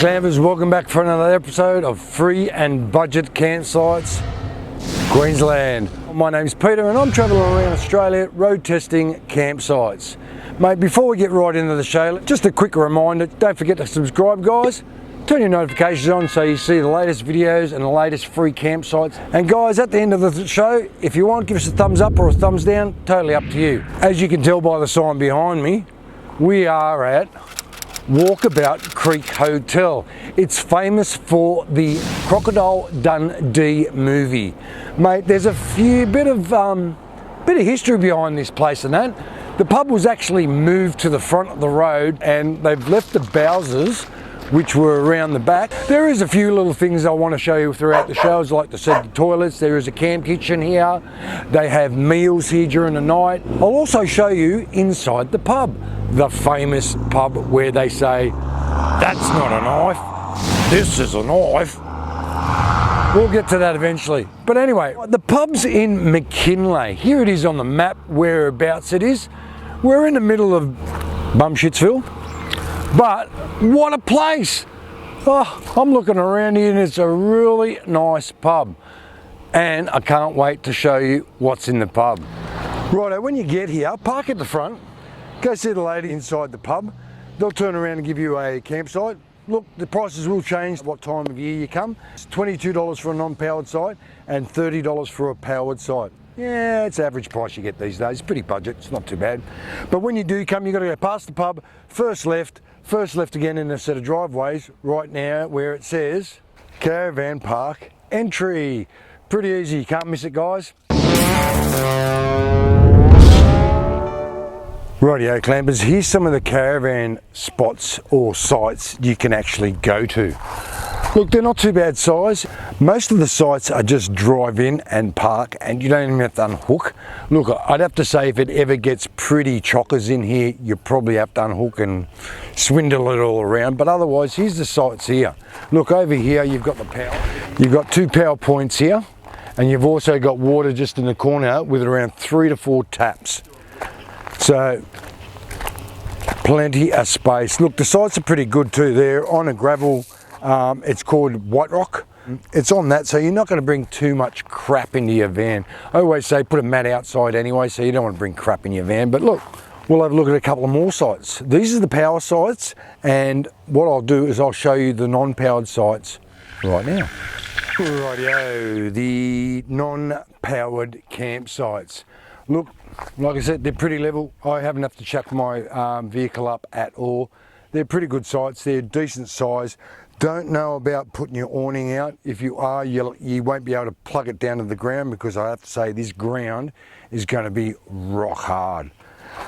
Campers, welcome back for another episode of Free and Budget Campsites, Queensland. My name's Peter and I'm travelling around Australia road testing campsites. Mate, before we get right into the show, just a quick reminder, don't forget to subscribe guys, turn your notifications on so you see the latest videos and the latest free campsites. And guys, at the end of the show, if you want, give us a thumbs up or a thumbs down, totally up to you. As you can tell by the sign behind me, we are at Walkabout Creek Hotel. It's famous for the Crocodile Dundee movie. Mate, there's a bit of history behind this place and that. The pub was actually moved to the front of the road and they've left the bowsers, which were around the back. There is a few little things I want to show you throughout the shows, like the toilets. There is a camp kitchen here. They have meals here during the night. I'll also show you inside the pub, the famous pub where they say, "That's not a knife, this is a knife." We'll get to that eventually. But anyway, the pub's in McKinley. Here it is on the map, whereabouts it is. We're in the middle of Bumshitsville. But what a place! Oh, I'm looking around here and it's a really nice pub. And I can't wait to show you what's in the pub. Righto, when you get here, park at the front, go see the lady inside the pub. They'll turn around and give you a campsite. Look, the prices will change what time of year you come. It's $22 for a non-powered site and $30 for a powered site. Yeah, it's average price you get these days. It's pretty budget, it's not too bad. But when you do come, you've got to go past the pub, first left again in a set of driveways, right now where it says Caravan Park Entry. Pretty easy, you can't miss it guys. Rightio clampers, here's some of the caravan spots or sites you can actually go to. Look, they're not too bad size. Most of the sites are just drive in and park and you don't even have to unhook. Look, I'd have to say if it ever gets pretty chockers in here, you probably have to unhook and swindle it all around. But otherwise, here's the sites here. Look, over here, you've got the power. You've got 2 power points here and you've also got water just in the corner with around 3 to 4 taps. So, plenty of space. Look, the sites are pretty good too. They're on a gravel, it's called White Rock. It's on that, so you're not going to bring too much crap into your van. I always say put a mat outside anyway, so you don't want to bring crap in your van. But look, we'll have a look at a couple of more sites. These are the power sites, and what I'll do is I'll show you the non-powered sites right now. Rightio, the non-powered campsites. Look, like I said, they're pretty level. I haven't have to chuck my vehicle up at all. They're pretty good sites. They're decent size. Don't know about putting your awning out. If you are, you won't be able to plug it down to the ground because I have to say this ground is going to be rock hard.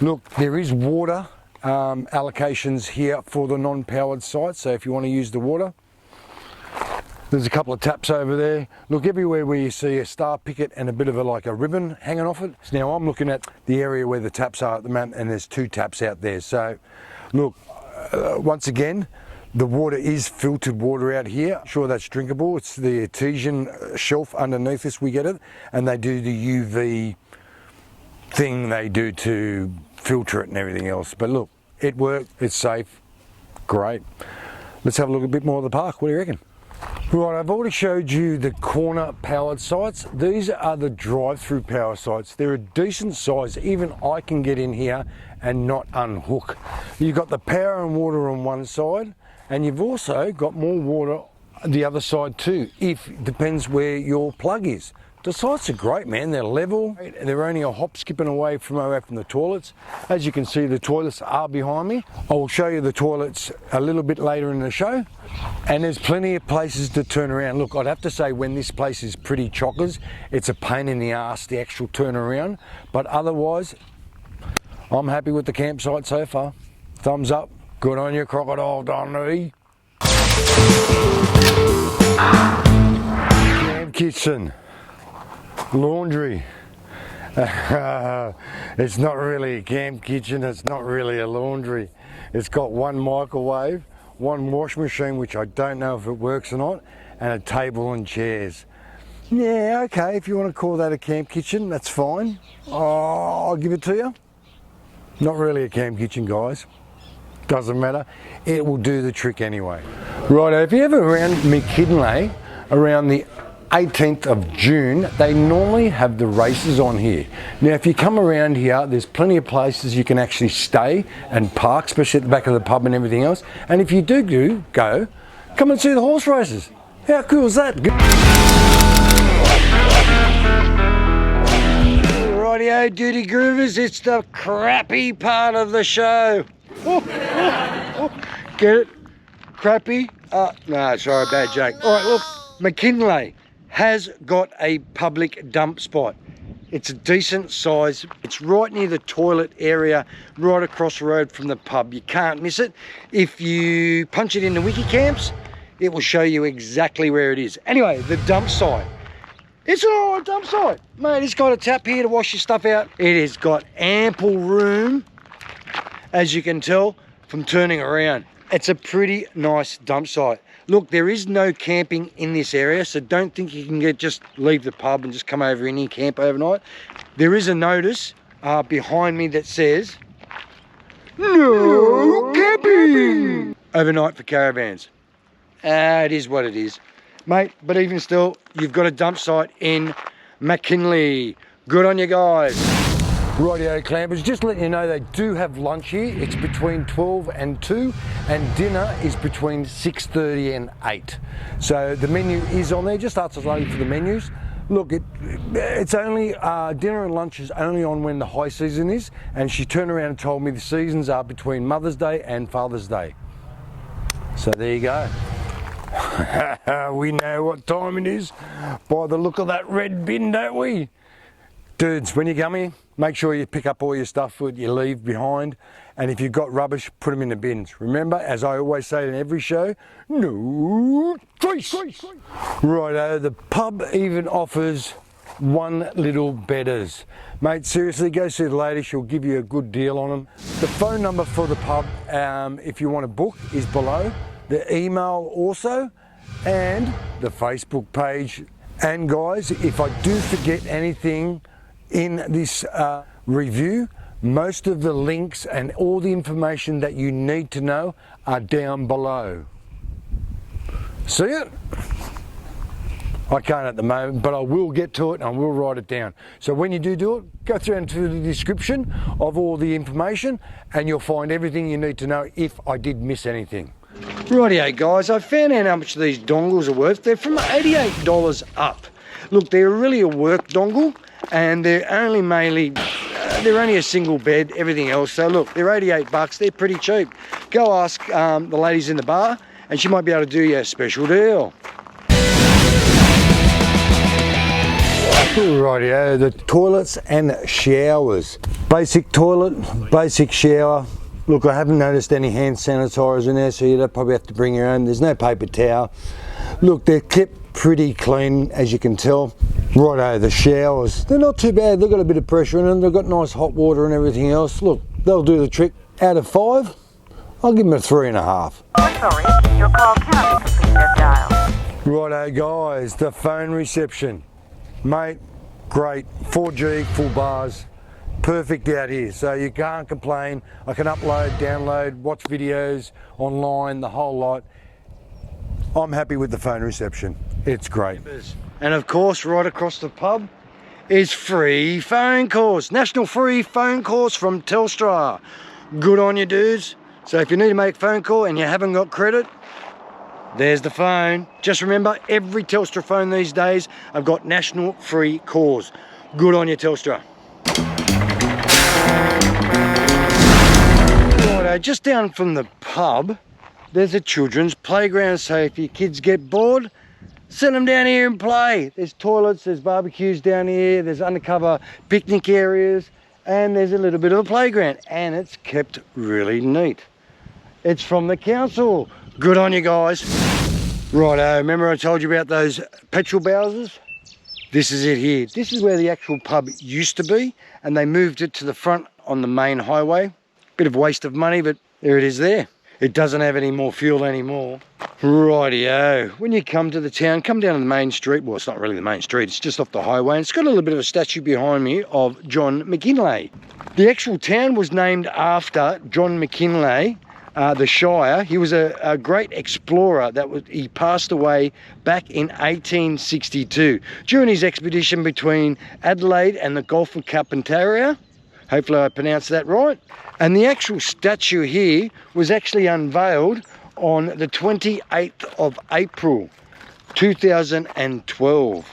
Look, there is water allocations here for the non-powered sites. So if you want to use the water, there's a couple of taps over there. Look, everywhere where you see a star picket and a bit of like a ribbon hanging off it. Now I'm looking at the area where the taps are at the moment and there's 2 taps out there. So look, once again, the water is filtered water out here. Sure, that's drinkable. It's the artesian shelf underneath this, we get it. And they do the UV thing they do to filter it and everything else. But look, it worked, it's safe, great. Let's have a look a bit more of the park. What do you reckon? Right, I've already showed you the corner powered sites. These are the drive-through power sites. They're a decent size. Even I can get in here and not unhook. You've got the power and water on one side, and you've also got more water on the other side too, depends where your plug is. The sites are great, man. They're level. They're only a hop skipping away from the toilets. As you can see, the toilets are behind me. I will show you the toilets a little bit later in the show. And there's plenty of places to turn around. Look, I'd have to say when this place is pretty chockers, it's a pain in the ass, the actual turnaround. But otherwise, I'm happy with the campsite so far. Thumbs up. Good on you, Crocodile Dundee. Camp kitchen. Laundry. It's not really a camp kitchen, it's not really a laundry. It's got 1 microwave, 1 wash machine, which I don't know if it works or not, and a table and chairs. Yeah, okay, if you want to call that a camp kitchen, that's fine. Oh, I'll give it to you. Not really a camp kitchen, guys. Doesn't matter, it will do the trick anyway. Right, if you're ever around McKinley, around the 18th of June, they normally have the races on here. Now, if you come around here, there's plenty of places you can actually stay and park, especially at the back of the pub and everything else. And if you do go, come and see the horse races. How cool is that? Rightio, duty groovers, it's the crappy part of the show. Get it? Crappy? No, sorry, bad joke. All right, look, McKinley has got a public dump spot. It's a decent size. It's right near the toilet area, right across the road from the pub. You can't miss it. If you punch it into Wikicamps, it will show you exactly where it is. Anyway, the dump site. It's an alright dump site. Mate, it's got a tap here to wash your stuff out. It has got ample room, as you can tell from turning around. It's a pretty nice dump site. Look, there is no camping in this area, so don't think you can just leave the pub and just come over in and camp overnight. There is a notice behind me that says, no camping overnight for caravans. It is what it is. Mate, but even still, you've got a dump site in McKinley. Good on you guys. Rightio clampers, just letting you know they do have lunch here. It's between 12 and 2 and dinner is between 6:30 and 8. So the menu is on there. Just ask us lady for the menus. Look, it's only, dinner and lunch is only on when the high season is, and she turned around and told me the seasons are between Mother's Day and Father's Day. So there you go. We know what time it is by the look of that red bin, don't we? Dudes, when you come here, make sure you pick up all your stuff that you leave behind, and if you've got rubbish, put them in the bins. Remember, as I always say in every show, no trace. Righto, the pub even offers one little bedders. Mate, seriously, go see the lady, she'll give you a good deal on them. The phone number for the pub, if you want to book, is below. The email also, and the Facebook page. And guys, if I do forget anything in this review, most of the links and all the information that you need to know are down below. See it? I can't at the moment, but I will get to it and I will write it down. So when you do it, go through into the description of all the information and you'll find everything you need to know if I did miss anything. Rightio guys, I found out how much these dongles are worth. They're from $88 up. Look, they're really a work dongle and they're only mainly, they're only a single bed, everything else. So look, they're 88 bucks, they're pretty cheap. Go ask the ladies in the bar and she might be able to do you a special deal. Rightio, the toilets and showers. Basic toilet, basic shower. Look, I haven't noticed any hand sanitizers in there, so you'd probably have to bring your own. There's no paper towel. Look, they're kept pretty clean, as you can tell. Righto, the showers, they're not too bad. They've got a bit of pressure in them. They've got nice hot water and everything else. Look, they'll do the trick. Out of 5, I'll give them a 3.5. Sorry, your call cannot be completed as dialed. Righto, guys, the phone reception. Mate, great. 4G, full bars. Perfect out here, so you can't complain. I can upload, download, watch videos online, the whole lot. I'm happy with the phone reception. It's great. And of course, right across the pub is free phone calls. National free phone calls from Telstra. Good on you, dudes. So if you need to make a phone call and you haven't got credit, there's the phone. Just remember, every Telstra phone these days, I've got national free calls. Good on you, Telstra. Righto, just down from the pub, there's a children's playground, so if your kids get bored, send them down here and play. There's toilets, there's barbecues down here, there's undercover picnic areas, and there's a little bit of a playground, and it's kept really neat. It's from the council. Good on you guys. Righto, remember I told you about those petrol bowsers? This is it here. This is where the actual pub used to be, and they moved it to the front on the main highway. Bit of waste of money, but there it is there. It doesn't have any more fuel anymore. Rightio, when you come to the town, come down to the main street. Well, it's not really the main street, it's just off the highway. And it's got a little bit of a statue behind me of John McKinley. The actual town was named after John McKinley, the Shire. He was a great explorer. He passed away back in 1862 during his expedition between Adelaide and the Gulf of Carpentaria. Hopefully I pronounced that right. And the actual statue here was actually unveiled on the 28th of April 2012.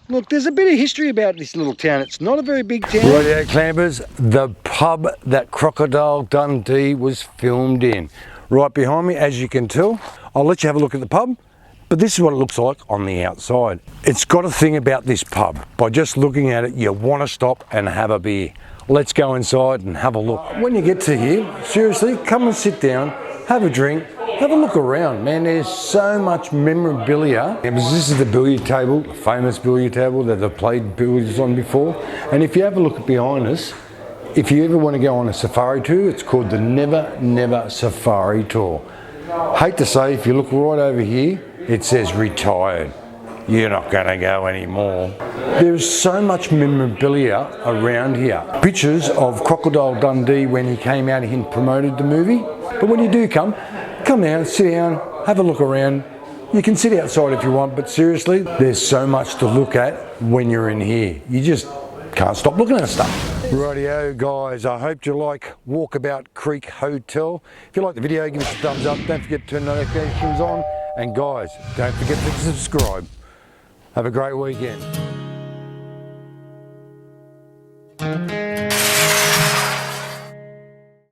Look, there's a bit of history about this little town. It's not a very big town. Rightio, clampers, the pub that Crocodile Dundee was filmed in. Right behind me, as you can tell. I'll let you have a look at the pub, but this is what it looks like on the outside. It's got a thing about this pub. By just looking at it, you want to stop and have a beer. Let's go inside and have a look. When you get to here, seriously, come and sit down, have a drink, have a look around, man. There's so much memorabilia. This is the billiard table, the famous billiard table that they've played billiards on before. And if you have a look behind us, if you ever want to go on a safari tour, it's called the Never Never Safari Tour. Hate to say, if you look right over here, it says retired. You're not going to go anymore. There's so much memorabilia around here. Pictures of Crocodile Dundee when he came out and promoted the movie. But when you do come down, sit down, have a look around. You can sit outside if you want, but seriously, there's so much to look at when you're in here. You just can't stop looking at stuff. Rightio guys, I hope you like Walkabout Creek Hotel. If you like the video, give us a thumbs up. Don't forget to turn notifications on. And guys, don't forget to subscribe. Have a great weekend.